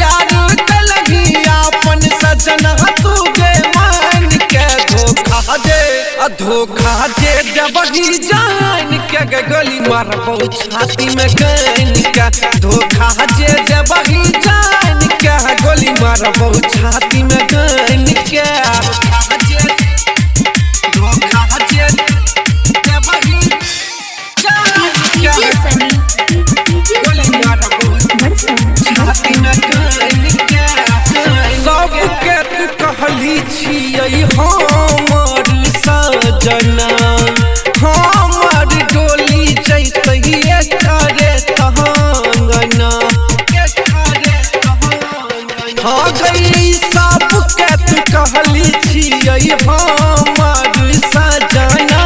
प्यार कलही अपन सजना तू गे मान के धोखा दे जबही जान के गोली मारबो छाती में गन के धोखा दे जबही जान के गोली मारबो छाती में गन के धोखा दे जबही जान के गोली मारबो छाती में गन के सबके तू कहली छियै हमर सजना हमर डोली जैतहिए करे तहंगना हाँ गई सबके तू कहली छियै हमर सजना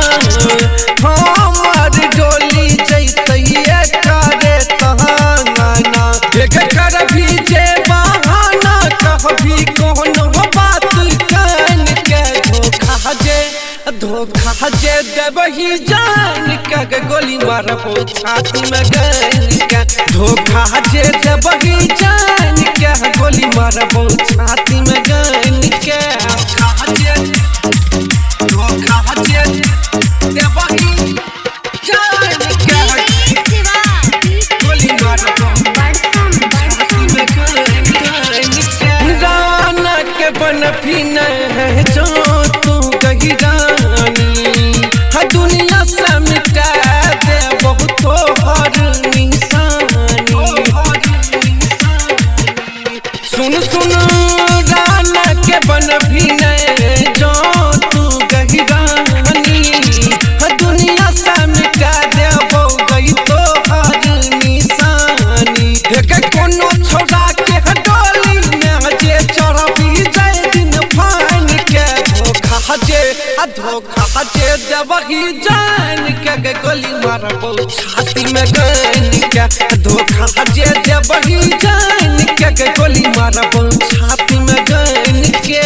हमर डोली जैतहिए करे तहंगना देख कर भी जे बहाना कहबी कोनो बात कान के धोखा जे देबही जान के गोली मारबो छाती में गन के धोखा जे देबही जान के गोली मारबो छाती में गन के धोखा जे देबही जान के गोली मारबो छाती में गन के गाना के बनफी न है जो तू कही दुनिया से मिटा दे बहुतो हर निशानी सुन गाना के बनफी ने जो तू गहिरानी दुनिया से मिटा दे गई तो हर निशानी कोनो छोड़ा के हटोली में जे चढ़बी जाए दिन फान के धोखा जे देबही जान के गोली मारबो छाती में गन के धोखा जे देबही जान के गोली मारबो छाती में गन के